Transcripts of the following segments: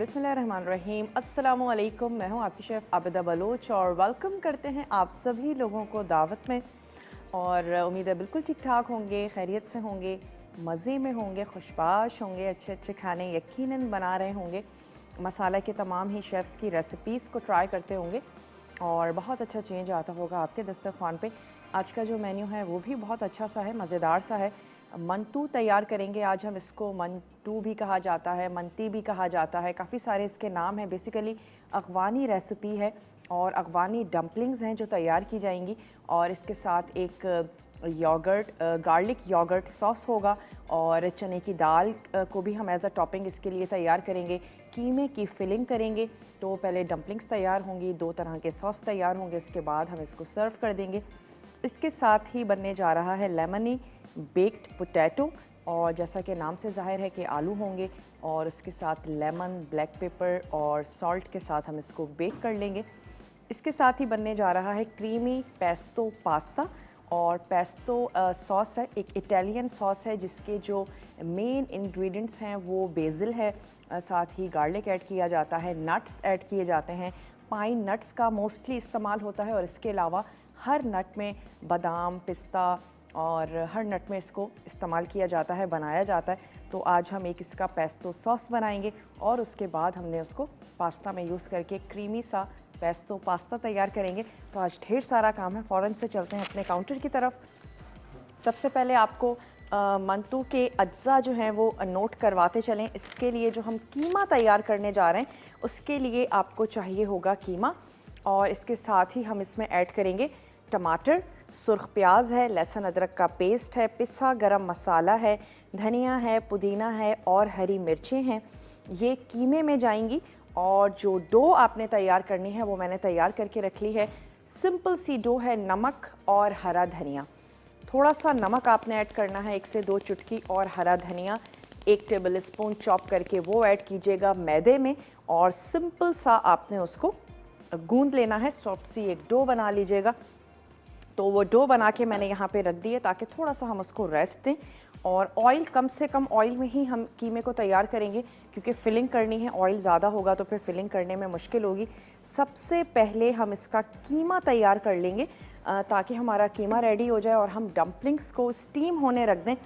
बिस्मिल्लाहिर्रहमानिर्रहीम। अस्सलामु अलैकुम। मैं हूँ आपकी शेफ़ आबिदा बलोच और वेलकम करते हैं आप सभी लोगों को दावत में। और उम्मीद है बिल्कुल ठीक ठाक होंगे, खैरियत से होंगे, मज़े में होंगे, खुशबाश होंगे, अच्छे अच्छे खाने यकीनन बना रहे होंगे, मसाला के तमाम ही शेफ़्स की रेसिपीज़ को ट्राई करते होंगे और बहुत अच्छा चेंज आता होगा आपके दस्तरखान पे। आज का जो मेन्यू है वो भी बहुत अच्छा सा है, मज़ेदार सा है। मंतू तैयार करेंगे आज हम। इसको मंतू भी कहा जाता है, मंती भी कहा जाता है, काफ़ी सारे इसके नाम हैं। बेसिकली अफ़गानी रेसिपी है और अफ़गानी डम्पलिंग्स हैं जो तैयार की जाएंगी। और इसके साथ एक योगर्ट, गार्लिक योगर्ट सॉस होगा और चने की दाल को भी हम एज अ टॉपिंग इसके लिए तैयार करेंगे। कीमे की फिलिंग करेंगे। तो पहले डम्पलिंग्स तैयार होंगी, 2 तरह के सॉस तैयार होंगे, इसके बाद हम इसको सर्व कर देंगे। इसके साथ ही बनने जा रहा है लेमनी बेक्ड पोटैटो, और जैसा कि नाम से ज़ाहिर है कि आलू होंगे और इसके साथ लेमन, ब्लैक पेपर और सॉल्ट के साथ हम इसको बेक कर लेंगे। इसके साथ ही बनने जा रहा है क्रीमी पेस्टो पास्ता, और पेस्टो सॉस है, एक इटालियन सॉस है जिसके जो मेन इंग्रेडिएंट्स हैं वो बेसिल है, साथ ही गार्लिक ऐड किया जाता है, नट्स ऐड किए जाते हैं। पाइन नट्स का मोस्टली इस्तेमाल होता है और इसके अलावा हर नट में बादाम, पिस्ता और हर नट में इसको इस्तेमाल किया जाता है, बनाया जाता है। तो आज हम एक इसका पेस्टो सॉस बनाएंगे और उसके बाद हमने उसको पास्ता में यूज़ करके क्रीमी सा पेस्टो पास्ता तैयार करेंगे। तो आज ढेर सारा काम है, फ़ौरन से चलते हैं अपने काउंटर की तरफ। सबसे पहले आपको मंतू के अज्जा जो हैं वो नोट करवाते चलें। इसके लिए जो हम कीमा तैयार करने जा रहे हैं उसके लिए आपको चाहिए होगा कीमा, और इसके साथ ही हम इसमें ऐड करेंगे टमाटर, सुर्ख प्याज है, लहसुन अदरक का पेस्ट है, पिसा गरम मसाला है, धनिया है, पुदीना है और हरी मिर्चें हैं। ये कीमे में जाएंगी। और जो डो आपने तैयार करनी है वो मैंने तैयार करके रख ली है। सिंपल सी डो है, नमक और हरा धनिया। थोड़ा सा नमक आपने ऐड करना है, 1 से 2 चुटकी, और हरा धनिया 1 टेबल स्पून चॉप करके वो ऐड कीजिएगा मैदे में, और सिंपल सा आपने उसको गूंद लेना है। सॉफ्ट सी एक डो बना लीजिएगा। तो वो डो बना के मैंने यहाँ पे रख दी है ताकि थोड़ा सा हम उसको रेस्ट दें। और ऑयल कम से कम ऑयल में ही हम कीमे को तैयार करेंगे क्योंकि फिलिंग करनी है। ऑयल ज़्यादा होगा तो फिर फिलिंग करने में मुश्किल होगी। सबसे पहले हम इसका कीमा तैयार कर लेंगे ताकि हमारा कीमा रेडी हो जाए और हम डम्पलिंग्स को स्टीम होने रख दें।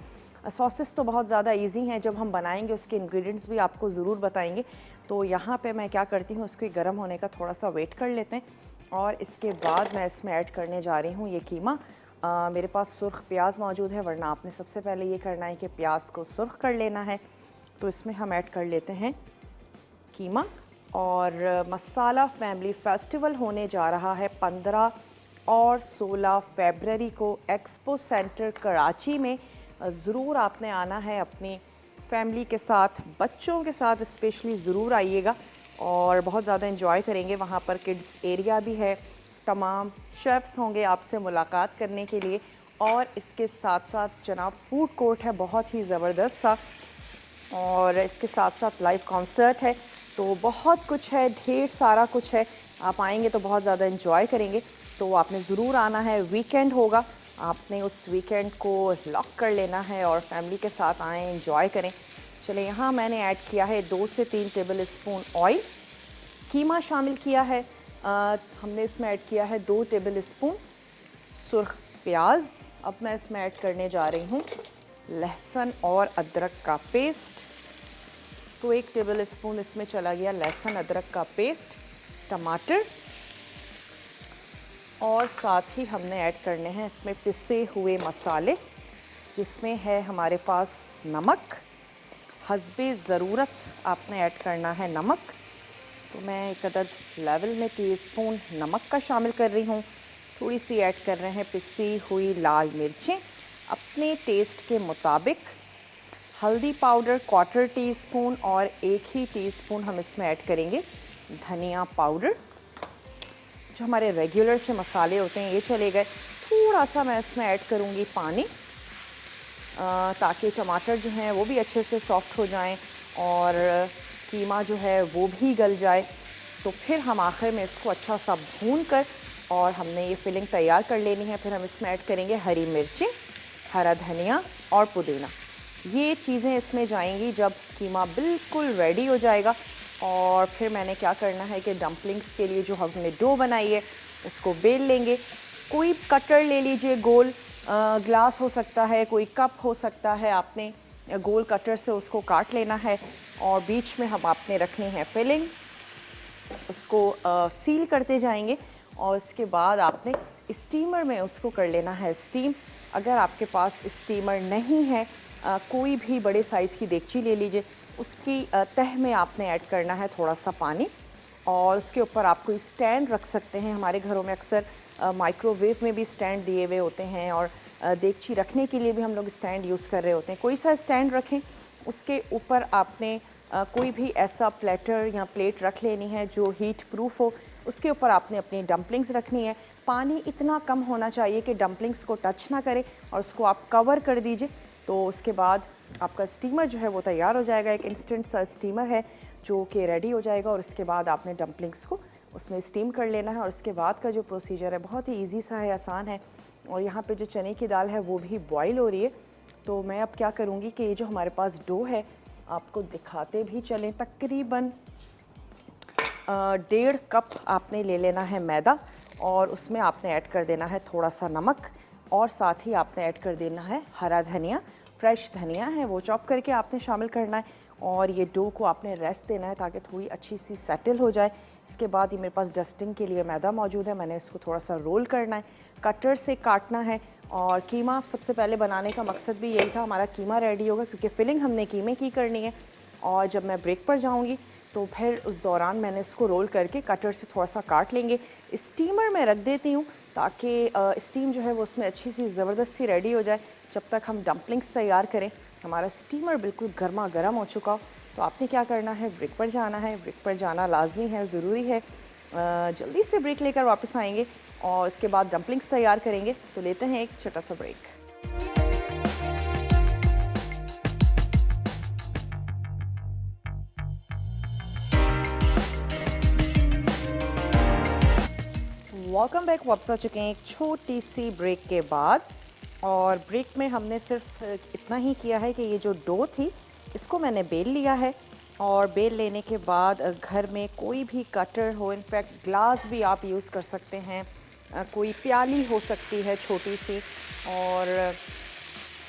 सॉसेस तो बहुत ज़्यादा इजी हैं, जब हम बनाएंगे उसके इंग्रेडिएंट्स भी आपको ज़रूर बताएंगे। तो यहाँ पे मैं क्या करती हूँ, उसको गर्म होने का थोड़ा सा वेट कर लेते हैं और इसके बाद मैं इसमें ऐड करने जा रही हूँ ये कीमा। मेरे पास सुर्ख प्याज मौजूद है, वरना आपने सबसे पहले ये करना है कि प्याज को सुर्ख कर लेना है। तो इसमें हम ऐड कर लेते हैं कीमा। और मसाला फैमिली फेस्टिवल होने जा रहा है 15 और 16 फरवरी को एक्सपो सेंटर कराची में। ज़रूर आपने आना है अपनी फैमिली के साथ, बच्चों के साथ स्पेशली ज़रूर आइएगा और बहुत ज़्यादा एंजॉय करेंगे। वहाँ पर किड्स एरिया भी है, तमाम शेफ़्स होंगे आपसे मुलाकात करने के लिए। और इसके साथ साथ जनाब फूड कोर्ट है बहुत ही ज़बरदस्त सा, और इसके साथ साथ लाइव कॉन्सर्ट है। तो बहुत कुछ है, ढेर सारा कुछ है। आप आएंगे तो बहुत ज़्यादा एंजॉय करेंगे। तो आपने ज़रूर आना है। वीकेंड होगा, आपने उस वीकेंड को लॉक कर लेना है और फैमिली के साथ आएँ, एंजॉय करें। चले, यहाँ मैंने ऐड किया है 2 से 3 टेबल स्पून ऑयल। कीमा शामिल किया है, हमने इसमें ऐड किया है 2 टेबल स्पून सुर्ख प्याज। अब मैं इसमें ऐड करने जा रही हूँ लहसुन और अदरक का पेस्ट। तो 1 टेबल स्पून इसमें चला गया लहसुन अदरक का पेस्ट। टमाटर, और साथ ही हमने ऐड करने हैं इसमें पिसे हुए मसाले, जिसमें है हमारे पास नमक। हस्बे ज़रूरत आपने ऐड करना है नमक। तो मैं एक अदद लेवल में टीस्पून नमक का शामिल कर रही हूँ। थोड़ी सी ऐड कर रहे हैं पिसी हुई लाल मिर्चें अपने टेस्ट के मुताबिक। हल्दी पाउडर 1/4 टीस्पून, और 1 ही टीस्पून हम इसमें ऐड करेंगे धनिया पाउडर। जो हमारे रेगुलर से मसाले होते हैं ये चले गए। थोड़ा सा मैं इसमें ऐड करूँगी पानी ताकि टमाटर जो हैं वो भी अच्छे से सॉफ्ट हो जाएं और कीमा जो है वो भी गल जाए। तो फिर हम आखिर में इसको अच्छा सा भून कर, और हमने ये फिलिंग तैयार कर लेनी है। फिर हम इसमें ऐड करेंगे हरी मिर्चें, हरा धनिया और पुदीना। ये चीज़ें इसमें जाएंगी जब कीमा बिल्कुल रेडी हो जाएगा। और फिर मैंने क्या करना है कि डम्पलिंग्स के लिए जो हमने डो बनाई है उसको बेल लेंगे। कोई कटर ले लीजिए गोल, ग्लास हो सकता है, कोई कप हो सकता है, आपने गोल कटर से उसको काट लेना है और बीच में हम आपने रखनी है फिलिंग, उसको सील करते जाएंगे और उसके बाद आपने स्टीमर में उसको कर लेना है स्टीम। अगर आपके पास स्टीमर नहीं है, कोई भी बड़े साइज़ की देगची ले लीजिए, उसकी तह में आपने ऐड करना है थोड़ा सा पानी और उसके ऊपर आप कोई स्टैंड रख सकते हैं। हमारे घरों में अक्सर माइक्रोवेव में भी स्टैंड दिए हुए होते हैं और देगची रखने के लिए भी हम लोग स्टैंड यूज़ कर रहे होते हैं। कोई सा स्टैंड रखें, उसके ऊपर आपने कोई भी ऐसा प्लेटर या प्लेट रख लेनी है जो हीट प्रूफ हो। उसके ऊपर आपने अपनी डम्पलिंग्स रखनी है। पानी इतना कम होना चाहिए कि डम्पलिंग्स को टच ना करे और उसको आप कवर कर दीजिए। तो उसके बाद आपका स्टीमर जो है वो तैयार हो जाएगा। एक इंस्टेंट सा स्टीमर है जो कि रेडी हो जाएगा और उसके बाद आपने डम्पलिंग्स को उसमें स्टीम कर लेना है। और उसके बाद का जो प्रोसीजर है बहुत ही ईजी सा है, आसान है। और यहाँ पे जो चने की दाल है वो भी बॉईल हो रही है। तो मैं अब क्या करूँगी कि ये जो हमारे पास डो है आपको दिखाते भी चलें। तकरीबन 1.5 कप आपने ले लेना है मैदा और उसमें आपने ऐड कर देना है थोड़ा सा नमक और साथ ही आपने ऐड कर देना है हरा धनिया, फ्रेश धनिया है वो चॉप करके आपने शामिल करना है। और ये डो को आपने रेस्ट देना है ताकि थोड़ी अच्छी सी सेटल हो जाए। इसके बाद ये मेरे पास डस्टिंग के लिए मैदा मौजूद है, मैंने इसको थोड़ा सा रोल करना है, कटर से काटना है। और कीमा सबसे पहले बनाने का मकसद भी यही था, हमारा कीमा रेडी होगा क्योंकि फिलिंग हमने कीमे की करनी है। और जब मैं ब्रेक पर जाऊंगी तो फिर उस दौरान मैंने इसको रोल करके कटर से थोड़ा सा काट लेंगे। स्टीमर में रख देती हूँ ताकि स्टीम जो है वो उसमें अच्छी सी ज़बरदस्त सी रेडी हो जाए। जब तक हम डम्पलिंग्स तैयार करें हमारा स्टीमर बिल्कुल गर्मा गर्म हो चुका हो। तो आपने क्या करना है, ब्रेक पर जाना है। ब्रेक पर जाना लाजमी है, ज़रूरी है। जल्दी से ब्रेक लेकर वापस आएंगे और इसके बाद डम्पलिंग्स तैयार करेंगे। तो लेते हैं एक छोटा सा ब्रेक। Welcome back. वापस आ चुके हैं एक छोटी सी ब्रेक के बाद। और ब्रेक में हमने सिर्फ इतना ही किया है कि ये जो डो थी इसको मैंने बेल लिया है। और बेल लेने के बाद घर में कोई भी कटर हो, इनफैक्ट ग्लास भी आप यूज़ कर सकते हैं, कोई प्याली हो सकती है छोटी सी, और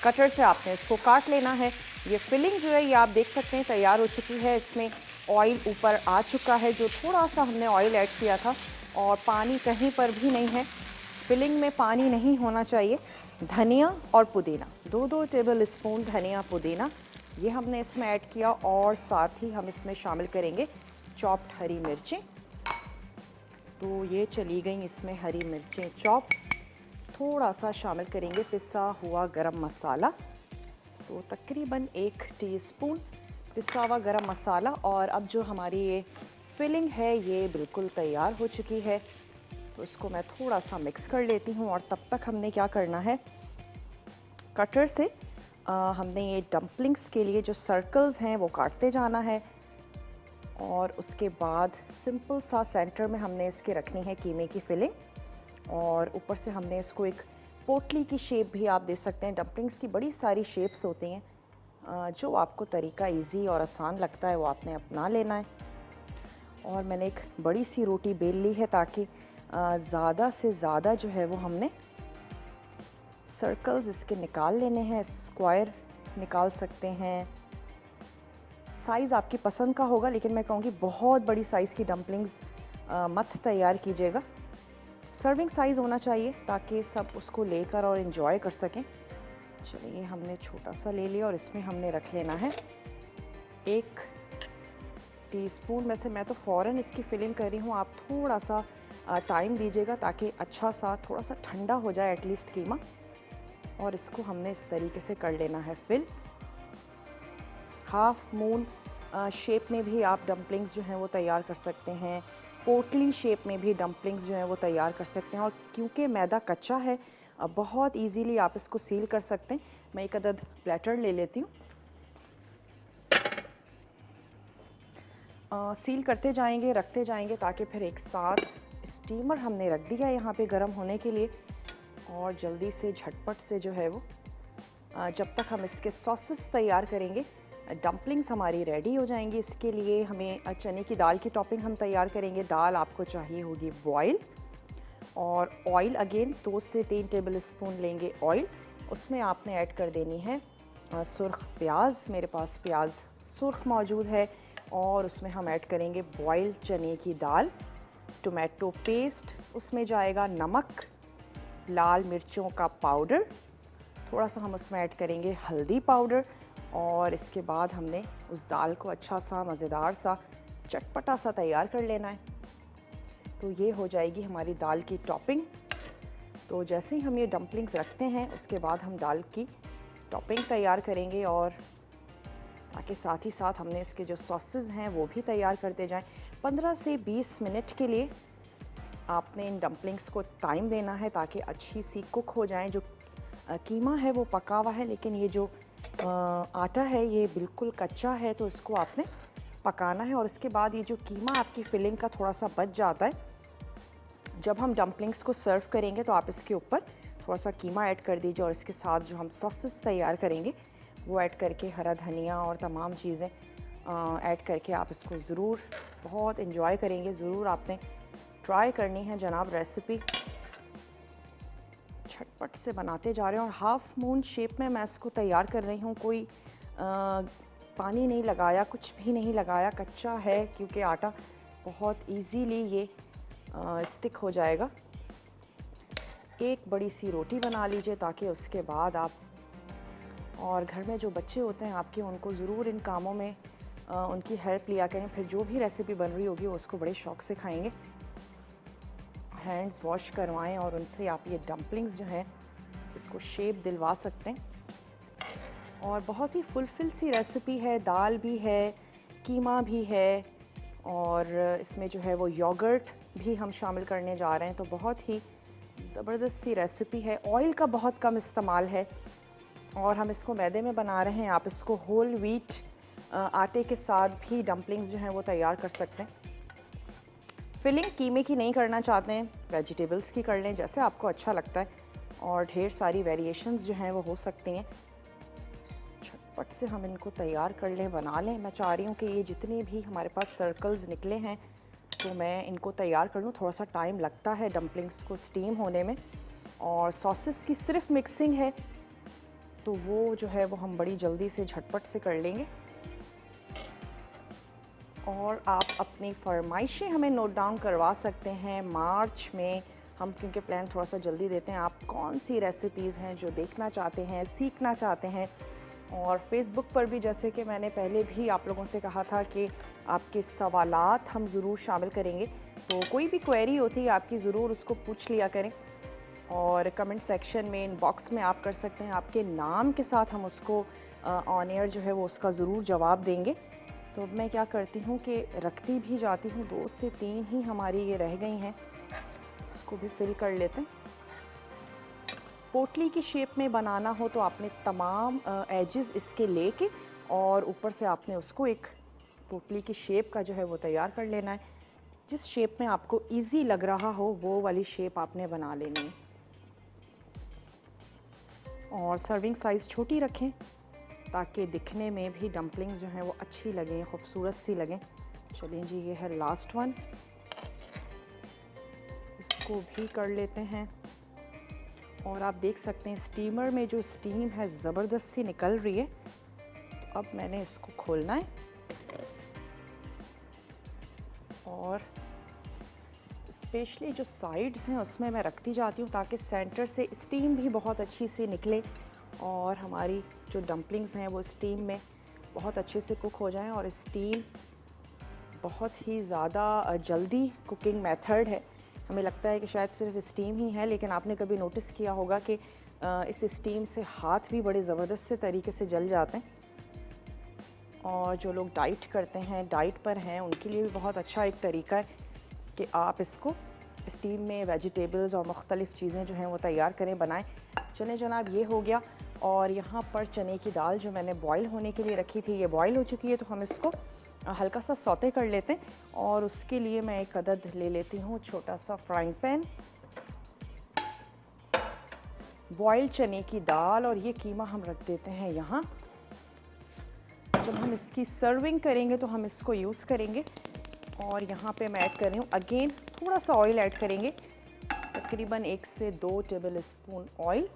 कटर से आपने इसको काट लेना है। ये फिलिंग जो है ये आप देख सकते हैं तैयार हो चुकी है। इसमें ऑयल ऊपर आ चुका है, जो थोड़ा सा हमने ऑयल ऐड किया था, और पानी कहीं पर भी नहीं है। फिलिंग में पानी नहीं होना चाहिए। धनिया और पुदीना, 2-2 टेबल स्पून धनिया पुदीना ये हमने इसमें ऐड किया। और साथ ही हम इसमें शामिल करेंगे चॉप्ड हरी मिर्चें। तो ये चली गई इसमें हरी मिर्चें चॉप। थोड़ा सा शामिल करेंगे पिसा हुआ गरम मसाला, तो तकरीबन 1 टीस्पून पिसा हुआ गरम मसाला। और अब जो हमारी ये फिलिंग है ये बिल्कुल तैयार हो चुकी है। तो इसको मैं थोड़ा सा मिक्स कर लेती हूँ। और तब तक हमने क्या करना है, कटर से हमने ये डम्पलिंग्स के लिए जो सर्कल्स हैं वो काटते जाना है। और उसके बाद सिंपल सा सेंटर में हमने इसके रखनी है कीमे की फिलिंग। और ऊपर से हमने इसको एक पोटली की शेप भी आप दे सकते हैं। डम्पलिंग्स की बड़ी सारी शेप्स होती हैं, जो आपको तरीका इजी और आसान लगता है वो आपने अपना लेना है। और मैंने एक बड़ी सी रोटी बेल ली है ताकि ज़्यादा से ज़्यादा जो है वो हमने सर्कल्स इसके निकाल लेने हैं। स्क्वायर निकाल सकते हैं, साइज़ आपकी पसंद का होगा, लेकिन मैं कहूँगी बहुत बड़ी साइज़ की डम्पलिंग्स मत तैयार कीजिएगा। सर्विंग साइज़ होना चाहिए ताकि सब उसको लेकर और इन्जॉय कर सकें। चलिए हमने छोटा सा ले लिया और इसमें हमने रख लेना है 1 टीस्पून में से। मैं तो फ़ौरन इसकी फिलिंग कर रही हूँ, आप थोड़ा सा टाइम दीजिएगा ताकि अच्छा सा थोड़ा सा ठंडा हो जाए एटलीस्ट कीमा। और इसको हमने इस तरीके से कर लेना है फिल। हाफ मून शेप में भी आप डम्पलिंग्स जो हैं वो तैयार कर सकते हैं, पोटली शेप में भी डम्पलिंग्स जो हैं वो तैयार कर सकते हैं। और क्योंकि मैदा कच्चा है बहुत इजीली आप इसको सील कर सकते हैं। मैं एक अदद प्लेटर ले लेती हूँ। सील करते जाएंगे, रखते जाएंगे ताकि फिर एक साथ स्टीमर हमने रख दिया यहाँ पे गर्म होने के लिए। और जल्दी से झटपट से जो है वो जब तक हम इसके सॉसेस तैयार करेंगे डम्पलिंग्स हमारी रेडी हो जाएंगी। इसके लिए हमें चने की दाल की टॉपिंग हम तैयार करेंगे। दाल आपको चाहिए होगी बॉयल, और ऑयल अगेन 2 से 3 टेबल स्पून लेंगे ऑयल। उसमें आपने ऐड कर देनी है सुर्ख प्याज। मेरे पास प्याज सुर्ख मौजूद है। और उसमें हम ऐड करेंगे बॉयल चने की दाल, टोमेटो पेस्ट, उसमें जाएगा नमक, लाल मिर्चों का पाउडर, थोड़ा सा हम उसमें ऐड करेंगे हल्दी पाउडर। और इसके बाद हमने उस दाल को अच्छा सा मज़ेदार सा चटपटा सा तैयार कर लेना है। तो ये हो जाएगी हमारी दाल की टॉपिंग। तो जैसे ही हम ये डम्पलिंग्स रखते हैं उसके बाद हम दाल की टॉपिंग तैयार करेंगे, और ताकि साथ ही साथ हमने इसके जो सॉसेस हैं वो भी तैयार करते जाएं। 15 से 20 मिनट के लिए आपने इन डम्पलिंग्स को टाइम देना है ताकि अच्छी सी कुक हो जाएं। जो कीमा है वो पका हुआ है, लेकिन ये जो आटा है ये बिल्कुल कच्चा है, तो इसको आपने पकाना है। और उसके बाद ये जो कीमा आपकी फिलिंग का थोड़ा सा बच जाता है, जब हम डम्पलिंग्स को सर्व करेंगे तो आप इसके ऊपर थोड़ा सा कीमा ऐड कर दीजिए, और इसके साथ जो हम सॉसेस तैयार करेंगे वो ऐड करके, हरा धनिया और तमाम चीज़ें ऐड करके आप इसको ज़रूर बहुत इन्जॉय करेंगे। ज़रूर आपने ट्राई करनी है जनाब रेसिपी। झटपट से बनाते जा रहे हैं, और हाफ़ मून शेप में मैं इसको तैयार कर रही हूँ। कोई पानी नहीं लगाया, कुछ भी नहीं लगाया, कच्चा है क्योंकि आटा बहुत इजीली ये स्टिक हो जाएगा। एक बड़ी सी रोटी बना लीजिए ताकि उसके बाद आप, और घर में जो बच्चे होते हैं आपके, उनको ज़रूर इन कामों में उनकी हेल्प लिया करें। फिर जो भी रेसिपी बन रही होगी वो उसको बड़े शौक़ से खाएंगे। हैंड्स वॉश करवाएं और उनसे आप ये डम्पलिंग्स जो हैं इसको शेप दिलवा सकते हैं। और बहुत ही फुलफिल सी रेसिपी है, दाल भी है, कीमा भी है, और इसमें जो है वो योगर्ट भी हम शामिल करने जा रहे हैं। तो बहुत ही ज़बरदस्त सी रेसिपी है। ऑयल का बहुत कम इस्तेमाल है, और हम इसको मैदे में बना रहे हैं। आप इसको होल व्हीट आटे के साथ भी डम्पलिंग्स जो हैं वो तैयार कर सकते हैं। फिलिंग कीमे की नहीं करना चाहते हैं, वेजिटेबल्स की कर लें, जैसे आपको अच्छा लगता है। और ढेर सारी वेरिएशंस जो हैं वो हो सकती हैं। झटपट से हम इनको तैयार कर लें, बना लें। मैं चाह रही हूँ कि ये जितने भी हमारे पास सर्कल्स निकले हैं तो मैं इनको तैयार कर लूँ। थोड़ा सा टाइम लगता है डम्पलिंग्स को स्टीम होने में, और सॉसेस की सिर्फ मिक्सिंग है तो वो जो है वो हम बड़ी जल्दी से झटपट से कर लेंगे। और आप अपनी फरमाइशें हमें नोट डाउन करवा सकते हैं। मार्च में हम क्योंकि प्लान थोड़ा सा जल्दी देते हैं, आप कौन सी रेसिपीज़ हैं जो देखना चाहते हैं, सीखना चाहते हैं। और फेसबुक पर भी, जैसे कि मैंने पहले भी आप लोगों से कहा था कि आपके सवालात हम ज़रूर शामिल करेंगे। तो कोई भी क्वेरी होती है आपकी, ज़रूर उसको पूछ लिया करें, और कमेंट सेक्शन में, इनबॉक्स में आप कर सकते हैं। आपके नाम के साथ हम उसको ऑन एयर जो है वो उसका ज़रूर जवाब देंगे। तो मैं क्या करती हूँ कि रखती भी जाती हूँ। 2 से 3 ही हमारी ये रह गई हैं, इसको भी फिल कर लेते हैं। पोटली की शेप में बनाना हो तो आपने तमाम एजेस इसके लेके, और ऊपर से आपने उसको एक पोटली की शेप का जो है वो तैयार कर लेना है। जिस शेप में आपको इजी लग रहा हो वो वाली शेप आपने बना लेनी है। और सर्विंग साइज़ छोटी रखें ताकि दिखने में भी डम्पलिंग्स जो हैं वो अच्छी लगें, खूबसूरत सी लगें। चलिए जी, ये है लास्ट वन, इसको भी कर लेते हैं। और आप देख सकते हैं स्टीमर में जो स्टीम है ज़बरदस्त सी निकल रही है। तो अब मैंने इसको खोलना है, और स्पेशली जो साइड्स हैं उसमें मैं रखती जाती हूँ ताकि सेंटर से स्टीम भी बहुत अच्छी सी निकले, और हमारी जो डम्पलिंग्स हैं वो स्टीम में बहुत अच्छे से कुक हो जाएं। और स्टीम बहुत ही ज़्यादा जल्दी कुकिंग मेथड है। हमें लगता है कि शायद सिर्फ स्टीम ही है, लेकिन आपने कभी नोटिस किया होगा कि इस स्टीम से हाथ भी बड़े ज़बरदस्त से तरीके से जल जाते हैं। और जो लोग डाइट करते हैं, डाइट पर हैं, उनके लिए भी बहुत अच्छा एक तरीका है कि आप इसको स्टीम में वेजिटेबल्स और मुख्तलिफ़ चीज़ें जो हैं वो तैयार करें, बनाएं। चलें जनाब, ये हो गया। और यहाँ पर चने की दाल जो मैंने बॉईल होने के लिए रखी थी, ये बॉईल हो चुकी है। तो हम इसको हल्का सा सौते कर लेते हैं, और उसके लिए मैं एक अदद ले लेती हूँ छोटा सा फ्राइंग पैन। बॉइल्ड चने की दाल और ये कीमा हम रख देते हैं यहाँ। जब हम इसकी सर्विंग करेंगे तो हम इसको यूज़ करेंगे। और यहाँ पे मैं ऐड कर रही हूँ अगेन थोड़ा सा ऑयल ऐड करेंगे, तकरीबन 1 से 2 टेबल स्पून ऑयल।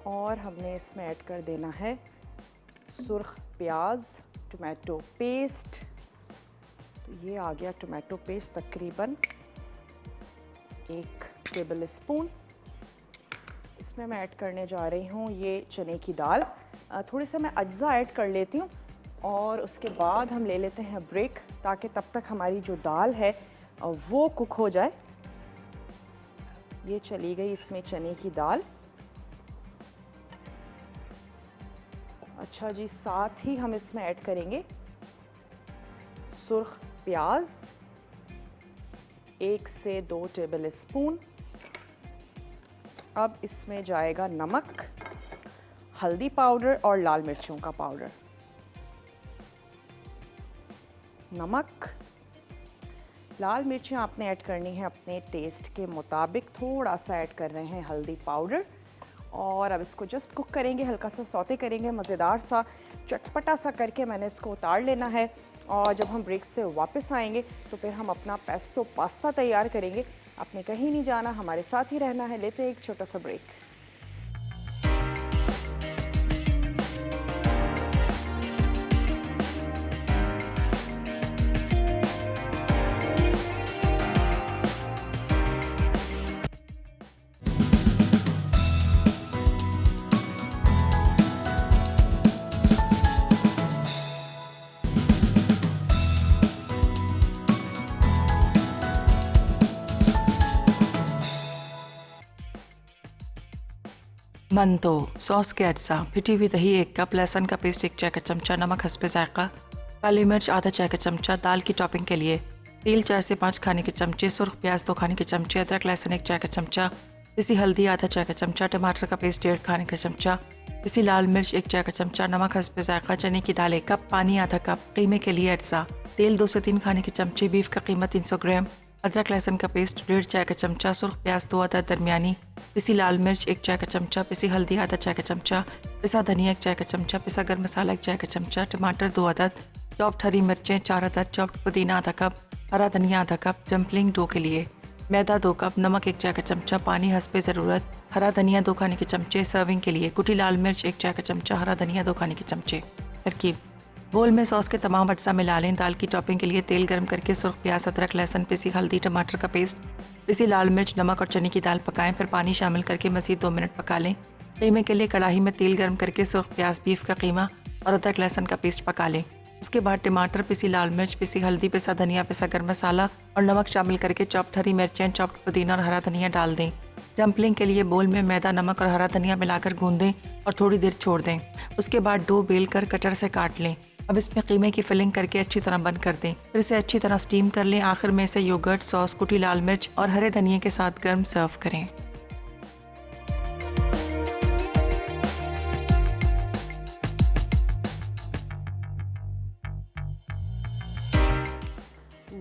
और हमने इसमें ऐड कर देना है सुर्ख प्याज टोमेटो पेस्ट। तो ये आ गया टोमेटो पेस्ट तकरीबन 1 टेबल स्पून। इसमें मैं ऐड करने जा रही हूँ ये चने की दाल। थोड़ी सा मैं अज्जा ऐड कर लेती हूँ और उसके बाद हम ले लेते हैं ब्रेक, ताकि तब तक हमारी जो दाल है वो कुक हो जाए। ये चली गई इसमें चने की दाल। अच्छा जी, साथ ही हम इसमें ऐड करेंगे सुर्ख प्याज 1 से 2 टेबल स्पून। अब इसमें जाएगा नमक, हल्दी पाउडर और लाल मिर्चों का पाउडर। नमक, लाल मिर्चें आपने ऐड करनी है अपने टेस्ट के मुताबिक। थोड़ा सा ऐड कर रहे हैं हल्दी पाउडर और अब इसको जस्ट कुक करेंगे, हल्का सा सौते करेंगे, मज़ेदार सा चटपटा सा करके मैंने इसको उतार लेना है। और जब हम ब्रेक से वापस आएंगे तो फिर हम अपना पेस्टो पास्ता तैयार करेंगे। आपने कहीं नहीं जाना, हमारे साथ ही रहना है। लेते हैं एक छोटा सा ब्रेक। मंतो, सॉस के अज्जा, पिटी हुई दही 1 कप, लहसुन का पेस्ट 1 चाय का चमचा, नमक हस्बे जायका, काली मिर्च आधा चाय का चमचा। दाल की टॉपिंग के लिए तेल 4 से 5 खाने के चमचे, सुर्ख प्याज 2 खाने के चमचे, अदरक लहसुन 1 चाय का चमचा, पिसी हल्दी आधा चाय का चमचा, टमाटर का पेस्ट 1.5 खाने का चमचा, पिसी लाल मिर्च 1 चाय का चमचा, नमक हस्बे जायका, चने की दाल 1 कप, पानी आधा कप। कीमे के लिए अज्जा, तेल 2 से 3 खाने के चमचे, बीफ का कीमा 300 ग्राम, अदरक लहसुन का पेस्ट 1.5 चाय का चमचा, सुर्ख प्याज 2 अदद दरमियानी, पिसी लाल मिर्च 1 चाय का चमचा, पिसी हल्दी आधा चाय का चमचा, पिसा धनिया 1 चाय का चमचा, पिसा गर्म मसाला 1 चाय का चमचा, टमाटर 2 अदद, चॉप्ड हरी मिर्चें 4 अदद, चॉप्ड पुदीना आधा कप, हरा धनिया आधा कप। डम्पलिंग डो के लिए मैदा 2 कप, नमक 1 चाय का चमचा, पानी हस्बे ज़रूरत, हरा धनिया 2 खाने के चमचे। सर्विंग के लिए कुटी लाल मिर्च 1 चाय का चमचा, हरा धनिया 2 खाने के चमचे। तरकीब, बोल में सॉस के तमाम अज्जा मिला लें। दाल की टॉपिंग के लिए तेल गर्म करके सुर्ख प्याज, अदरक लहसुन, पिसी हल्दी, टमाटर का पेस्ट, पिसी लाल मिर्च, नमक और चने की दाल पकाएं। फिर पानी शामिल करके मज़ीद 2 मिनट पका लें। कीमे के लिए कढ़ाई में तेल गर्म करके सुर्ख प्याज, बीफ का कीमा और अदरक लहसुन का पेस्ट पका लें। उसके बाद टमाटर, पिसी लाल मिर्च, पिसी हल्दी, पिसा धनिया, पिसा गर्म मसाला और नमक शामिल करके चॉप्ड हरी मिर्चें, चॉप्ड पुदीना और हरा धनिया डाल दें। डम्पलिंग के लिए बोल में मैदा, नमक और हरा धनिया मिलाकर गूंद दें और थोड़ी देर छोड़ दें। उसके बाद डो बेल कर कटर से काट लें। अब इसमें कीमे की फिलिंग करके अच्छी तरह बंद कर दें। फिर इसे अच्छी तरह स्टीम कर लें। आखिर में इसे योगर्ट सॉस, कुटी लाल मिर्च और हरे धनिये के साथ गर्म सर्व करें।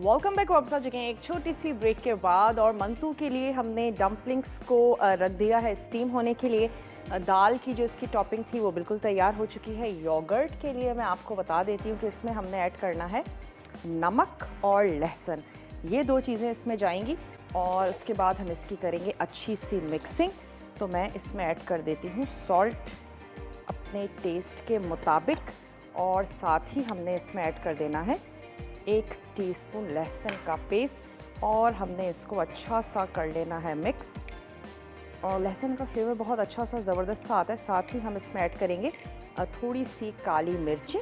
वेलकम बैक वापस आ चुके हैं एक छोटी सी ब्रेक के बाद। और मंतू के लिए हमने डम्पलिंग्स को रख दिया है स्टीम होने के लिए। दाल की जो इसकी टॉपिंग थी वो बिल्कुल तैयार हो चुकी है। योगर्ट के लिए मैं आपको बता देती हूँ कि इसमें हमने ऐड करना है नमक और लहसुन, ये 2 चीज़ें इसमें जाएंगी। और उसके बाद हम इसकी करेंगे अच्छी सी मिक्सिंग। तो मैं इसमें ऐड कर देती हूँ सॉल्ट अपने टेस्ट के मुताबिक और साथ ही हमने इसमें ऐड कर देना है 1 टीस्पून लहसुन का पेस्ट और हमने इसको अच्छा सा कर लेना है मिक्स। और लहसुन का फ्लेवर बहुत अच्छा सा ज़बरदस्त सा आता है। साथ ही हम इसमें ऐड करेंगे थोड़ी सी काली मिर्चें।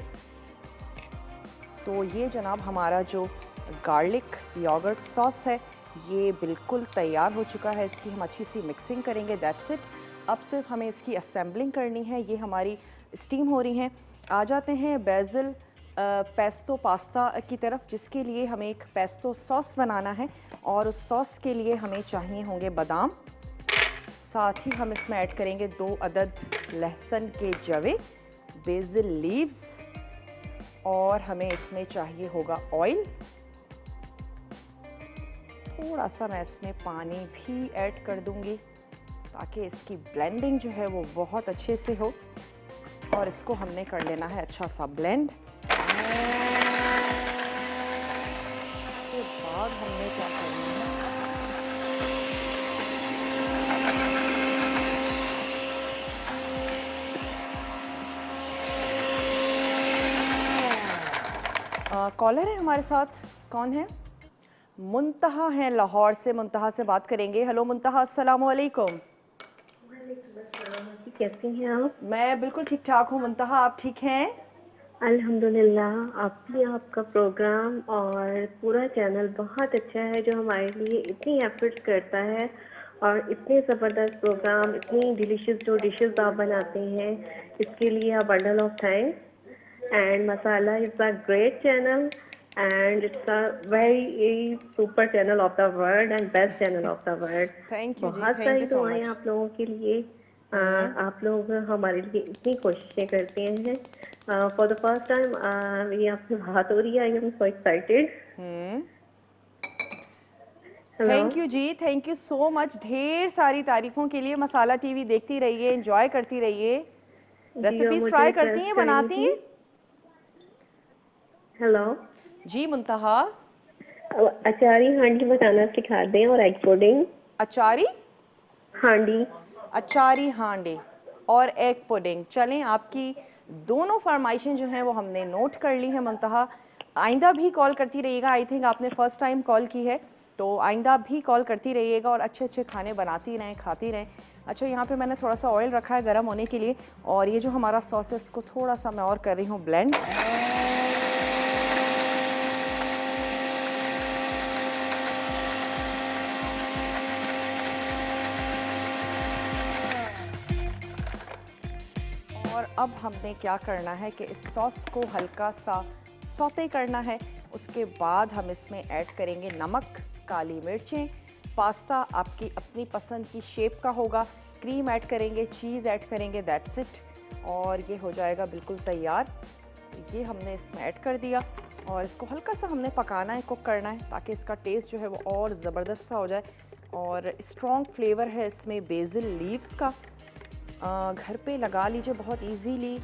तो ये जनाब हमारा जो गार्लिक योगर्ट सॉस है ये बिल्कुल तैयार हो चुका है। इसकी हम अच्छी सी मिक्सिंग करेंगे, दैट्स इट। अब सिर्फ हमें इसकी असेंबलिंग करनी है। ये हमारी स्टीम हो रही हैं। आ जाते हैं बेसिल पेस्टो पास्ता की तरफ, जिसके लिए हमें एक पेस्टो सॉस बनाना है। और उस सॉस के लिए हमें चाहिए होंगे बादाम, साथ ही हम इसमें ऐड करेंगे 2 अदद लहसुन के जवे, बेसिल लीव्स और हमें इसमें चाहिए होगा ऑयल। थोड़ा सा मैं इसमें पानी भी ऐड कर दूंगी ताकि इसकी ब्लेंडिंग जो है वो बहुत अच्छे से हो। और इसको हमने कर लेना है अच्छा सा ब्लेंड। इसके बाद हमने क्या करना है, कॉलर है हमारे साथ, कौन है? मुंतहा है लाहौर से। मुंतहा से बात करेंगे। हेलो मुंतहा, अस्सलाम वालेकुम। कैसी हैं आप? मैं बिल्कुल ठीक ठाक हूँ मुंतहा, आप ठीक हैं? अल्हम्दुलिल्लाह। आपका प्रोग्राम और पूरा चैनल बहुत अच्छा है, जो हमारे लिए इतनी एफर्ट्स करता है और इतने ज़बरदस्त प्रोग्राम, इतनी डिलीशियस जो डिशेस आप बनाते हैं, इसके लिए आप bundle of thanks. And masala is a great channel and it's a very super channel of the world and best channel of the world. Thank you ji, बहुत थैंक सारी यू सो दुआएं मच। आप लोगों के लिए। आप लोग हमारे लिए इतनी कोशिशें करते हैं। फॉर द फर्स्ट टाइम ये आपसे बात हो रही है, I am so excited. Hello. Thank you जी, थैंक यू सो मच। ढेर सारी तारीफों के लिए। मसाला टीवी देखती रहिए, एंजॉय करती रहिए। जी, और रेसिपीज मुझे ट्राई करती रिक्वेस्ट हैं, करनी बनाती थी। हैं? हेलो। जी मुंतहा। अचारी हांडी बनाना सिखा दें और एग पुडिंग। अचारी हांडी। अचारी हांडे और एग पुडिंग। चलें, आपकी दोनों फरमाइशें जो हैं वो हमने नोट कर ली हैं मुंतहा। आइंदा भी कॉल करती रहिएगा। आई थिंक आपने फ़र्स्ट टाइम कॉल की है, तो आइंदा भी कॉल करती रहिएगा और अच्छे अच्छे खाने बनाती रहें, खाती रहें। अच्छा, यहाँ पे मैंने थोड़ा सा ऑयल रखा है गर्म होने के लिए, और ये जो हमारा सॉस है इसको थोड़ा सा मैं और कर रही हूँ ब्लेंड। और अब हमने क्या करना है कि इस सॉस को हल्का सा सौते करना है। उसके बाद हम इसमें ऐड करेंगे नमक, काली मिर्चें। पास्ता आपकी अपनी पसंद की शेप का होगा। क्रीम ऐड करेंगे, चीज़ ऐड करेंगे, दैट्स इट। और ये हो जाएगा बिल्कुल तैयार। ये हमने इसमें ऐड कर दिया और इसको हल्का सा हमने पकाना है, कुक करना है, ताकि इसका टेस्ट जो है वो और ज़बरदस्त सा हो जाए। और स्ट्रॉन्ग फ्लेवर है इसमें बेसिल लीव्स का। घर पे लगा लीजिए बहुत इजीली।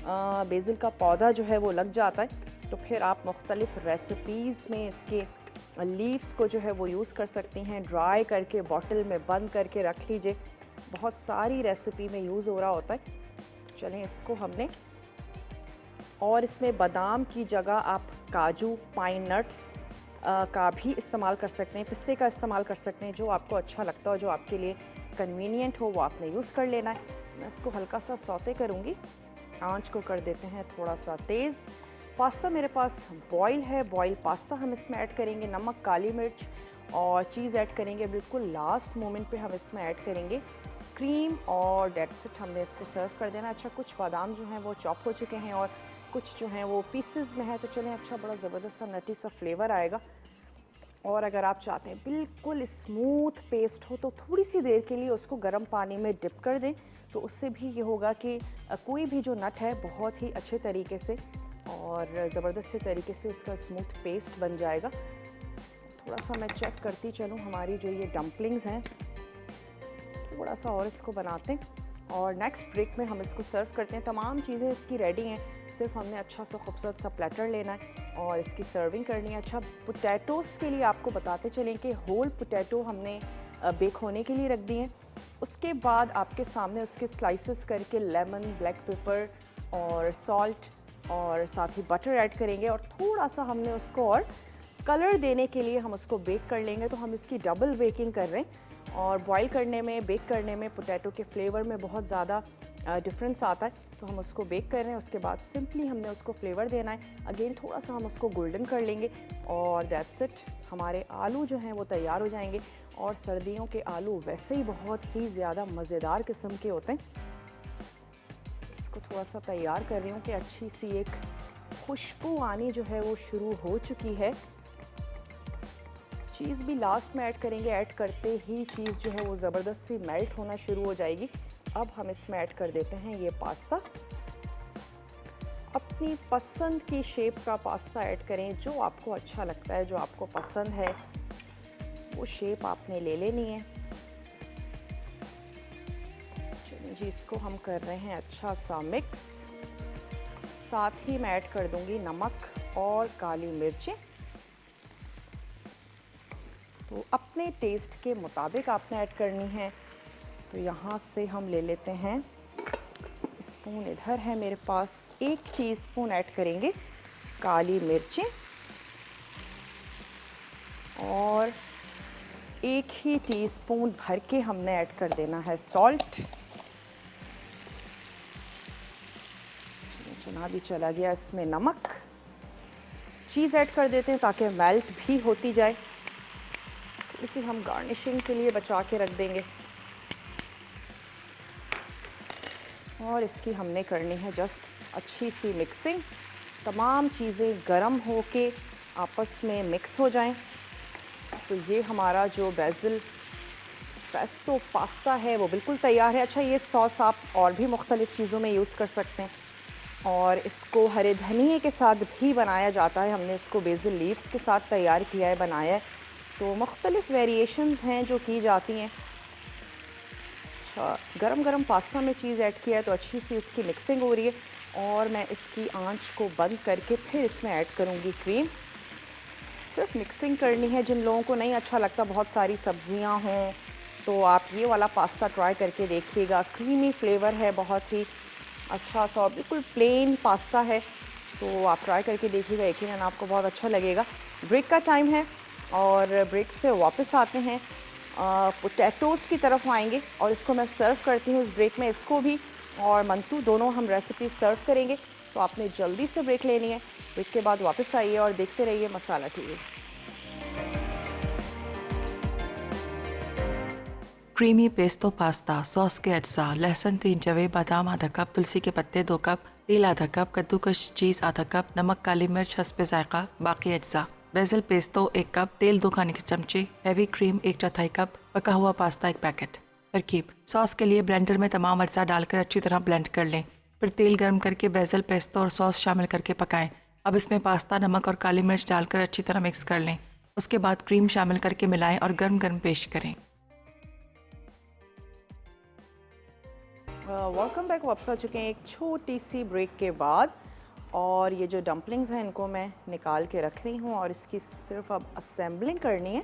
बेसिल का पौधा जो है वो लग जाता है, तो फिर आप मुख्तलिफ़ रेसिपीज़ में इसके लीव्स को जो है वो यूज़ कर सकती हैं। ड्राई करके बॉटल में बंद करके रख लीजिए, बहुत सारी रेसिपी में यूज़ हो रहा होता है। चलें, इसको हमने, और इसमें बादाम की जगह आप काजू, पाइन नट्स का भी इस्तेमाल कर सकते हैं, पिस्ते का इस्तेमाल कर सकते हैं। जो आपको अच्छा लगता हो, जो आपके लिए कन्वीनियंट हो, वो आपने यूज़ कर लेना है। मैं इसको हल्का सा सौते करूँगी। आंच को कर देते हैं थोड़ा सा तेज़। पास्ता मेरे पास बॉयल है, बॉयल पास्ता हम इसमें ऐड करेंगे। नमक, काली मिर्च और चीज़ ऐड करेंगे। बिल्कुल लास्ट मोमेंट पे हम इसमें ऐड करेंगे क्रीम, और डेट्स इट। हमने इसको सर्व कर देना। अच्छा, कुछ बादाम जो हैं वो चॉप हो चुके हैं और कुछ जो हैं वो पीसेस में है, तो चलें, अच्छा बड़ा ज़बरदस्त सा नटी सा फ्लेवर आएगा। और अगर आप चाहते हैं बिल्कुल स्मूथ पेस्ट हो, तो थोड़ी सी देर के लिए उसको गर्म पानी में डिप कर दें, तो उससे भी ये होगा कि कोई भी जो नट है बहुत ही अच्छे तरीके से और ज़बरदस्त से तरीके से उसका स्मूथ पेस्ट बन जाएगा। थोड़ा सा मैं चेक करती चलूँ। हमारी जो ये डम्पलिंग्स हैं, थोड़ा सा और इसको बनाते हैं और नेक्स्ट ब्रेक में हम इसको सर्व करते हैं। तमाम चीज़ें इसकी रेडी हैं, सिर्फ हमने अच्छा सा खूबसूरत सा प्लेटर लेना है और इसकी सर्विंग करनी है। अच्छा, पोटैटोज़ के लिए आपको बताते चलें कि होल पोटैटो हमने बेक होने के लिए रख दिए हैं। उसके बाद आपके सामने उसके स्लाइसेस करके लेमन, ब्लैक पेपर और सॉल्ट और साथ ही बटर ऐड करेंगे, और थोड़ा सा हमने उसको और कलर देने के लिए हम उसको बेक कर लेंगे। तो हम इसकी डबल बेकिंग कर रहे हैं, और बॉईल करने में, बेक करने में पोटैटो के फ्लेवर में बहुत ज़्यादा डिफरेंस आता है। तो हम उसको बेक कर रहे हैं, उसके बाद सिंपली हमने उसको फ्लेवर देना है। अगेन थोड़ा सा हम उसको गोल्डन कर लेंगे और दैट्स इट। हमारे आलू जो हैं वो तैयार हो जाएंगे। और सर्दियों के आलू वैसे ही बहुत ही ज़्यादा मज़ेदार किस्म के होते हैं। इसको थोड़ा सा तैयार कर रही हूँ कि अच्छी सी एक खुशबू आनी जो है वो शुरू हो चुकी है। चीज़ भी लास्ट में ऐड करेंगे। ऐड करते ही चीज़ जो है वो ज़बरदस्त सी मेल्ट होना शुरू हो जाएगी। अब हम इसमें ऐड कर देते हैं ये पास्ता। अपनी पसंद की शेप का पास्ता ऐड करें, जो आपको अच्छा लगता है, जो आपको पसंद है वो शेप आपने ले लेनी है। चलिए जी, इसको हम कर रहे हैं अच्छा सा मिक्स। साथ ही मैं ऐड कर दूंगी नमक और काली मिर्चें। तो अपने टेस्ट के मुताबिक आपने ऐड करनी है। तो यहाँ से हम ले लेते हैं, स्पून इधर है मेरे पास, 1 टीस्पून ऐड करेंगे काली मिर्चें और 1 ही टीस्पून भर के हमने ऐड कर देना है सॉल्ट। चुना भी चला गया इसमें नमक। चीज़ ऐड कर देते हैं ताकि मेल्ट भी होती जाए। इसे हम गार्निशिंग के लिए बचा के रख देंगे और इसकी हमने करनी है जस्ट अच्छी सी मिक्सिंग। तमाम चीज़ें गरम होके आपस में मिक्स हो जाएं। तो ये हमारा जो बेसिल पेस्टो पास्ता है वो बिल्कुल तैयार है। अच्छा, ये सॉस आप और भी मुख्तलिफ़ चीज़ों में यूज़ कर सकते हैं और इसको हरे धनिए के साथ भी बनाया जाता है। हमने इसको बेसिल लीव्स के साथ तैयार किया है, बनाया है। तो मुख्तलिफ़ वेरिएशंस हैं जो की जाती हैं। अच्छा, गरम गरम पास्ता में चीज़ ऐड किया है तो अच्छी सी इसकी मिक्सिंग हो रही है और मैं इसकी आंच को बंद करके फिर इसमें ऐड करूँगी क्रीम। सिर्फ मिक्सिंग करनी है। जिन लोगों को नहीं अच्छा लगता बहुत सारी सब्जियां हों तो आप ये वाला पास्ता ट्राई करके देखिएगा। क्रीमी फ्लेवर है, बहुत ही अच्छा सा, बिल्कुल प्लेन पास्ता है। तो आप ट्राई करके देखिएगा, यकीनन आपको बहुत अच्छा लगेगा। ब्रेक का टाइम है और ब्रेक से वापस आते हैं, पोटैटोज़ की तरफ आएंगे और इसको मैं सर्व करती हूँ इस ब्रेक में। इसको भी और मंतू दोनों हम रेसिपी सर्व करेंगे। तो आपने जल्दी से ब्रेक लेनी है। ब्रेक के बाद वापस आइए और देखते रहिए Masala TV. Creamy pesto pasta, sauce के अज्जा, लहसुन 3 जवे, बादाम आधा कप, तुलसी के पत्ते 2 कप, तेल आधा कप, कद्दूकस चीज़ आधा कप, नमक काली मिर्च हस्बे जायका, बाकी अज्जा। बेसिल पेस्टो 1 कप, तेल 2 खाने के चमचे, हैवी क्रीम 1/4 कप, पका हुआ पास्ता 1 पैकेट। तरकीब: सॉस के लिए ब्लेंडर में तमाम अज्जा डालकर अच्छी तरह ब्लेंड कर लें। फिर तेल गर्म करके बेसिल पेस्टो और सॉस शामिल करके पकाएं। अब इसमें पास्ता, नमक और काली मिर्च डालकर अच्छी तरह मिक्स कर लें। उसके बाद क्रीम शामिल करके मिलाएं और गर्म गर्म पेश करें। Welcome back. वापस आ चुके हैं एक छोटी सी ब्रेक के बाद और ये जो डम्पलिंग्स हैं इनको मैं निकाल के रख रही हूँ और इसकी सिर्फ अब असेंबलिंग करनी है।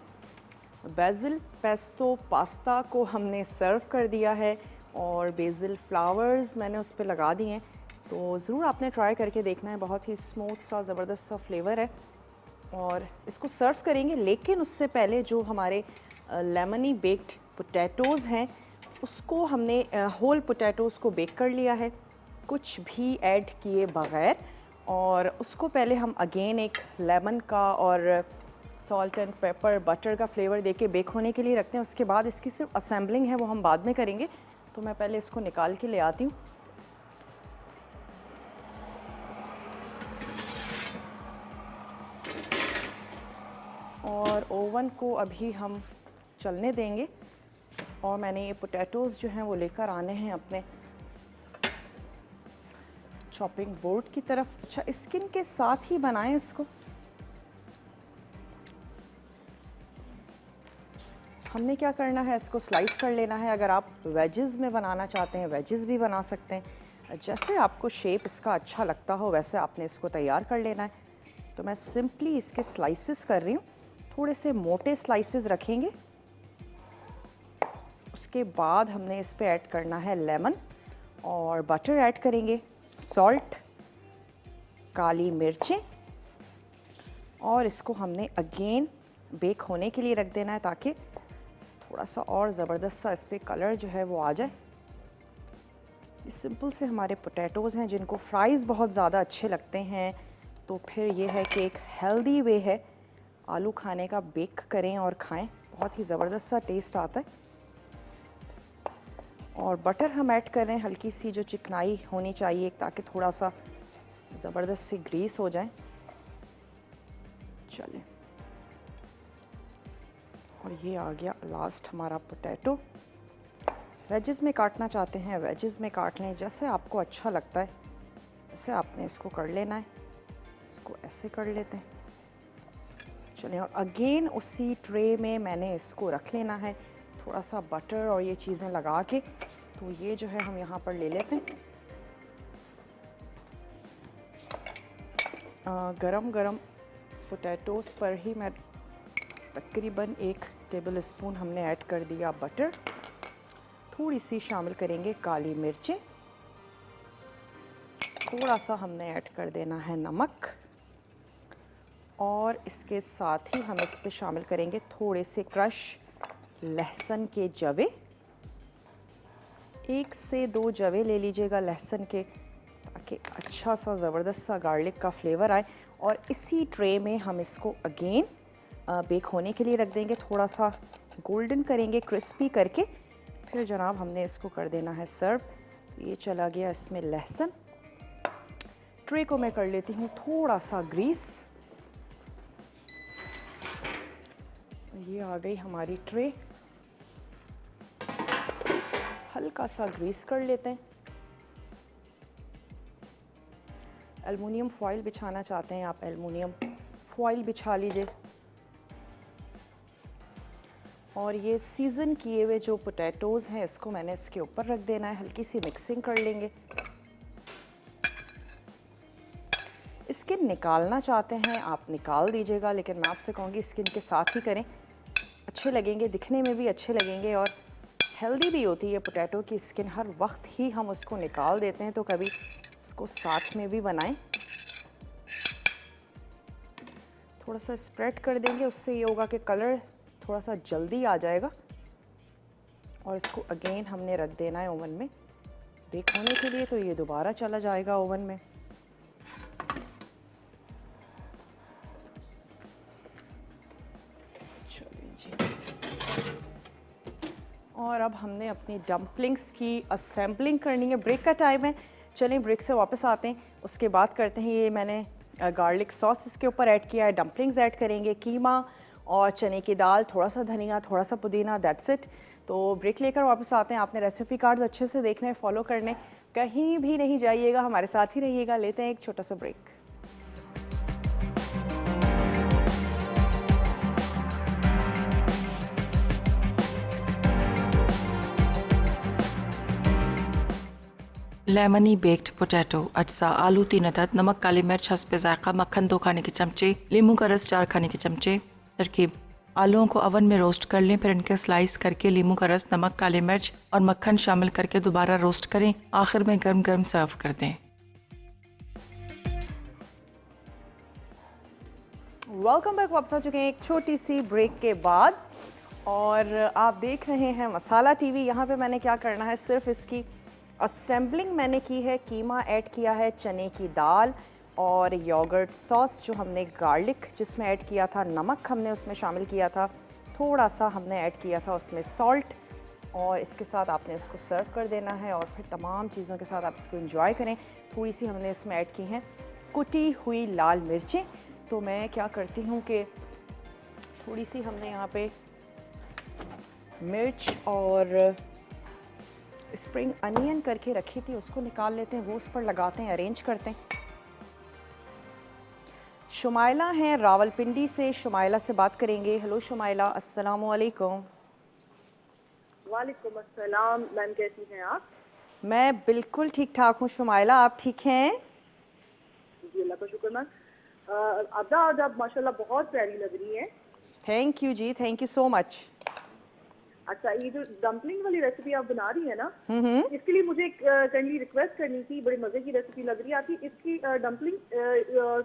बेसिल पेस्टो पास्ता को हमने सर्व कर दिया है और बेसिल फ्लावर्स मैंने उस पर लगा दिए हैं। तो ज़रूर आपने ट्राई करके देखना है, बहुत ही स्मूथ सा ज़बरदस्त सा फ्लेवर है। और इसको सर्व करेंगे, लेकिन उससे पहले जो हमारे लेमनी बेक्ड पोटैटोज़ हैं उसको हमने होल पोटैटोज़ को बेक कर लिया है, कुछ भी ऐड किए बग़ैर। और उसको पहले हम अगेन एक लेमन का और सॉल्ट एंड पेपर बटर का फ्लेवर देके बेक होने के लिए रखते हैं। उसके बाद इसकी सिर्फ असेंबलिंग है, वो हम बाद में करेंगे। तो मैं पहले इसको निकाल के ले आती हूँ। और ओवन को अभी हम चलने देंगे और मैंने ये पोटैटोज़ जो हैं वो लेकर आने हैं अपने चॉपिंग बोर्ड की तरफ। अच्छा, स्किन के साथ ही बनाएं इसको। हमने क्या करना है, इसको स्लाइस कर लेना है। अगर आप वेजेस में बनाना चाहते हैं वेजेस भी बना सकते हैं, जैसे आपको शेप इसका अच्छा लगता हो वैसे आपने इसको तैयार कर लेना है। तो मैं सिंपली इसके स्लाइसेस कर रही हूँ, थोड़े से मोटे स्लाइसेस रखेंगे। उसके बाद हमने इस पे ऐड करना है लेमन और बटर ऐड करेंगे, सॉल्ट, काली मिर्चें और इसको हमने अगेन बेक होने के लिए रख देना है ताकि थोड़ा सा और ज़बरदस्त सा इस पर कलर जो है वो आ जाए। ये सिंपल से हमारे पोटैटोज़ हैं जिनको फ्राइज़ बहुत ज़्यादा अच्छे लगते हैं। तो फिर ये है कि एक हेल्दी वे है आलू खाने का, बेक करें और खाएं, बहुत ही ज़बरदस्त सा टेस्ट आता है। और बटर हम ऐड कर रहे हैं, हल्की सी जो चिकनाई होनी चाहिए ताकि थोड़ा सा ज़बरदस्त सी ग्रीस हो जाए। चलें, और ये आ गया लास्ट हमारा पोटैटो। वेजेस में काटना चाहते हैं वेजेस में काट लें, जैसे आपको अच्छा लगता है ऐसे आपने इसको कर लेना है। इसको ऐसे कर लेते हैं। चलें, और अगेन उसी ट्रे में मैंने इसको रख लेना है, थोड़ा सा बटर और ये चीज़ें लगा के। तो ये जो है हम यहाँ पर ले लेते हैं गरम गरम पोटैटोज़ पर ही मैं तकरीबन 1 टेबल स्पून हमने ऐड कर दिया बटर। थोड़ी सी शामिल करेंगे काली मिर्चें, थोड़ा सा हमने ऐड कर देना है नमक और इसके साथ ही हम इस पे शामिल करेंगे थोड़े से क्रश लहसुन के जवे। 1 से 2 जवे ले लीजिएगा लहसुन के, ताकि अच्छा सा ज़बरदस्त सा गार्लिक का फ्लेवर आए। और इसी ट्रे में हम इसको अगेन बेक होने के लिए रख देंगे, थोड़ा सा गोल्डन करेंगे, क्रिस्पी करके। फिर जनाब हमने इसको कर देना है सर्व। ये चला गया इसमें लहसुन। ट्रे को मैं कर लेती हूँ थोड़ा सा ग्रीस। ये आ गई हमारी ट्रे, हल्का सा ग्रीस कर लेते हैं। एल्युमिनियम फॉइल बिछाना चाहते हैं आप, एल्युमिनियम फॉइल बिछा लीजिए। और ये सीज़न किए हुए जो पोटैटोज़ हैं इसको मैंने इसके ऊपर रख देना है। हल्की सी मिक्सिंग कर लेंगे। स्किन निकालना चाहते हैं आप निकाल दीजिएगा, लेकिन मैं आपसे कहूँगी स्किन के साथ ही करें, अच्छे लगेंगे, दिखने में भी अच्छे लगेंगे और हेल्दी भी होती है पोटैटो की स्किन। हर वक्त ही हम उसको निकाल देते हैं, तो कभी उसको साथ में भी बनाएं। थोड़ा सा स्प्रेड कर देंगे, उससे ये होगा कि कलर थोड़ा सा जल्दी आ जाएगा। और इसको अगेन हमने रख देना है ओवन में बेक होने के लिए, तो ये दोबारा चला जाएगा ओवन में। चलिए जी, और अब हमने अपनी डम्पलिंग्स की असेंबलिंग करनी है। ब्रेक का टाइम है, चलें ब्रेक से वापस आते हैं, उसके बाद करते हैं। ये मैंने गार्लिक सॉस इसके ऊपर ऐड किया है, डम्पलिंग्स ऐड करेंगे, कीमा और चने की दाल, थोड़ा सा धनिया, थोड़ा सा पुदीना, दैट्स इट। तो ब्रेक लेकर वापस आते हैं। आपने रेसिपी कार्ड्स अच्छे से देखने, फॉलो करने, कहीं भी नहीं जाइएगा, हमारे साथ ही रहिएगा। लेते हैं एक छोटा सा ब्रेक। लेमनी बेक्ड पोटैटो अज्जा आलू 3 अदद, नमक, काली मिर्च हस्बे जायका, मक्खन 2 खाने के चमचे, नींबू का रस 4 खाने के चमचे। तरकीब: आलूओं को ओवन में रोस्ट कर लें, फिर इनके स्लाइस करके नींबू का रस, नमक, काली मिर्च और मक्खन शामिल करके दोबारा रोस्ट करें। आखिर में गर्म गर्म सर्व कर दें। Welcome back. वापस आ चुके हैं एक छोटी सी ब्रेक के बाद और आप देख रहे हैं मसाला टीवी। यहाँ पे मैंने क्या करना है, सिर्फ इसकी असेंबलिंग मैंने की है। कीमा ऐड किया है, चने की दाल और योगर्ट सॉस जो हमने गार्लिक जिसमें ऐड किया था, नमक हमने उसमें शामिल किया था, थोड़ा सा हमने ऐड किया था उसमें सॉल्ट, और इसके साथ आपने इसको सर्व कर देना है। और फिर तमाम चीज़ों के साथ आप इसको एंजॉय करें। थोड़ी सी हमने इसमें ऐड की हैं कुटी हुई लाल मिर्चें। तो मैं क्या करती हूँ कि थोड़ी सी हमने यहाँ पे मिर्च और स्प्रिंग अनियन करके रखी थी, उसको निकाल लेते हैं, वो उस पर लगाते हैं, अरेंज करते हैं। शुमाइला हैं रावलपिंडी से, शुमाइला से बात करेंगे। हेलो शुमाइला, अस्सलाम वालेकुम। वालेकुम अस्सलाम। मैम कैसी हैं आप? मैं बिल्कुल ठीक ठाक हूँ शुमाइला, आप ठीक हैं? जी अल्लाह का शुक्र मैम। आज आप माशाल्लाह बहुत प्यारी लग रही हैं। थैंक यू जी, थैंक यू सो मच। अच्छा, ये जो डम्पलिंग वाली रेसिपी आप बना रही है ना, इसके लिए मुझे काइंडली रिक्वेस्ट करनी थी। बड़ी मजे की रेसिपी लग रही है आपकी। इसकी डम्पलिंग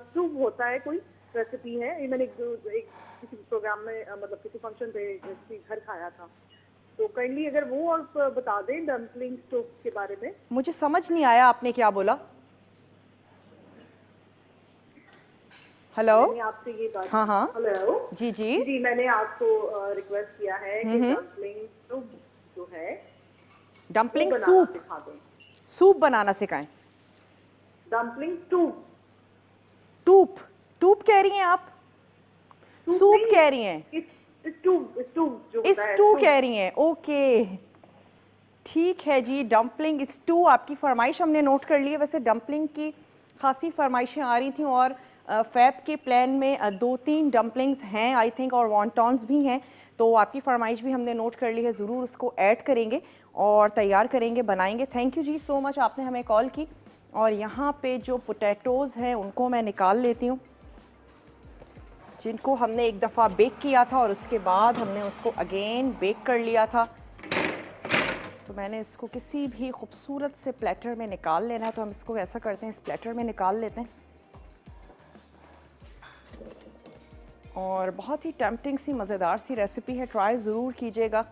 सूप होता है, कोई रेसिपी है? ये मैंने एक किसी प्रोग्राम में मतलब किसी फंक्शन पे घर खाया था, तो काइंडली अगर वो आप बता दें डम्पलिंग सूप के बारे में। मुझे समझ नहीं आया आपने क्या बोला। हेलो, मैंने आपसे ये बात, हाँ हाँ हेलो जी जी जी, मैंने आपको रिक्वेस्ट किया है कि डम्पलिंग सूप जो है, डम्पलिंग वो बनाना सूप, सिखा दें। सूप बनाना सिखाएं। Dumpling soup. टूप, टूप कह रही हैं आप? सूप नहीं, कह रही हैं? स्टू जो होता है, स्टू कह रही हैं, ओके ठीक है जी। डम्पलिंग स्टू आपकी फरमाइश हमने नोट कर ली है। वैसे डम्पलिंग की खासी फरमाइशें आ रही थी और फैब के प्लान में 2-3 डम्पलिंग्स हैं आई थिंक, और वॉन्टॉन्स भी हैं। तो आपकी फरमाइश भी हमने नोट कर ली है, ज़रूर उसको ऐड करेंगे और तैयार करेंगे, बनाएंगे। थैंक यू जी सो मच, आपने हमें कॉल की। और यहाँ पे जो पोटैटोज़ हैं उनको मैं निकाल लेती हूँ, जिनको हमने एक दफ़ा बेक किया था और उसके बाद हमने उसको अगेन बेक कर लिया था। तो मैंने इसको किसी भी खूबसूरत से प्लेटर में निकाल लेना है। तो हम इसको ऐसा करते हैं, इस प्लेटर में निकाल लेते हैं। और बहुत ही टेम्पटिंग सी मज़ेदार सी रेसिपी है, ट्राई ज़रूर कीजिएगा।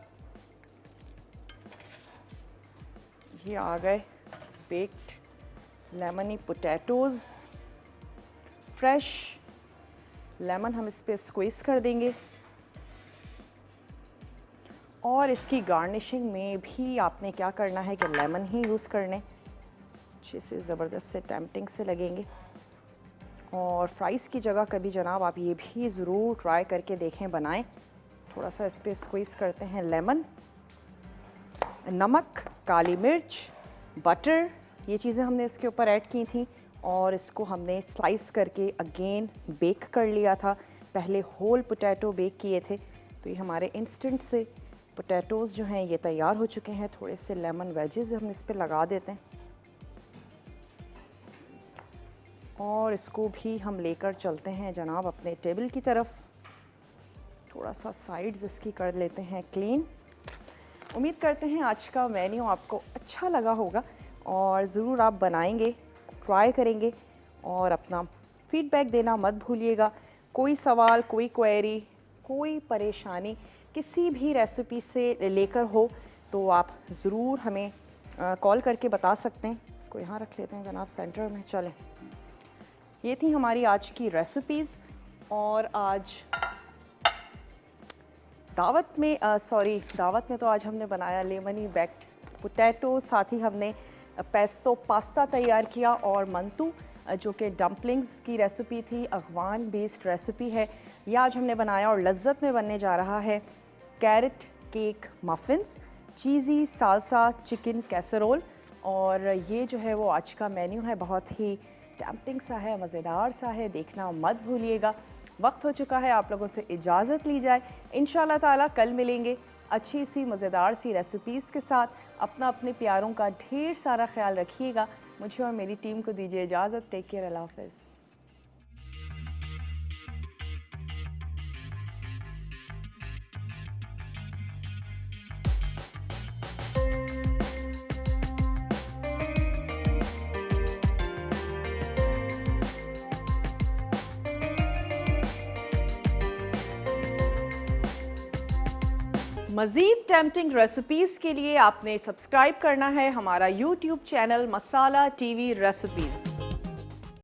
ये आ गए baked lemony potatoes, fresh lemon हम इस पे स्क्वीज़ कर देंगे। और इसकी गार्निशिंग में भी आपने क्या करना है कि लेमन ही यूज़ करने, अच्छे से ज़बरदस्त से टेम्पटिंग से लगेंगे। और फ्राइज़ की जगह कभी जनाब आप ये भी ज़रूर ट्राई करके देखें, बनाएं। थोड़ा सा इस पर स्क्वीज़ करते हैं लेमन, नमक, काली मिर्च, बटर, ये चीज़ें हमने इसके ऊपर ऐड की थी। और इसको हमने स्लाइस करके अगेन बेक कर लिया था। पहले होल पोटैटो बेक किए थे। तो ये हमारे इंस्टेंट से पोटैटोज़ जो हैं ये तैयार हो चुके हैं। थोड़े से लेमन वेजेस हम इस पे लगा देते हैं और इसको भी हम लेकर चलते हैं जनाब अपने टेबल की तरफ। थोड़ा सा साइड्स इसकी कर लेते हैं क्लीन। उम्मीद करते हैं आज का मेन्यू आपको अच्छा लगा होगा और ज़रूर आप बनाएंगे, ट्राई करेंगे और अपना फीडबैक देना मत भूलिएगा। कोई सवाल, कोई क्वेरी, कोई परेशानी किसी भी रेसिपी से लेकर हो तो आप ज़रूर हमें कॉल करके बता सकते हैं। इसको यहाँ रख लेते हैं जनाब सेंटर में। चलें, ये थी हमारी आज की रेसिपीज़। और आज दावत में तो आज हमने बनाया लेमनी बेक्ड पोटैटो, साथ ही हमने पेस्टो पास्ता तैयार किया और मंतू जो कि डम्पलिंग्स की रेसिपी थी, अफगान बेस्ड रेसिपी है, ये आज हमने बनाया। और लज्जत में बनने जा रहा है कैरेट केक मफ़िन्स, चीज़ी सालसा चिकन कैसरोल। और ये जो है वो आज का मेन्यू है, बहुत ही टेम्पटिंग सा है, मज़ेदार सा है, देखना मत भूलिएगा। वक्त हो चुका है आप लोगों से इजाज़त ली जाए। इंशाल्लाह ताला कल मिलेंगे अच्छी सी मज़ेदार सी रेसिपीज़ के साथ। अपना अपने प्यारों का ढेर सारा ख्याल रखिएगा। मुझे और मेरी टीम को दीजिए इजाज़त। टेक केयर, अल्लाह हाफ़िज़। मज़ीद टेम्पटिंग रेसिपीज़ के लिए आपने सब्सक्राइब करना है हमारा YouTube चैनल मसाला TV रेसिपीज़।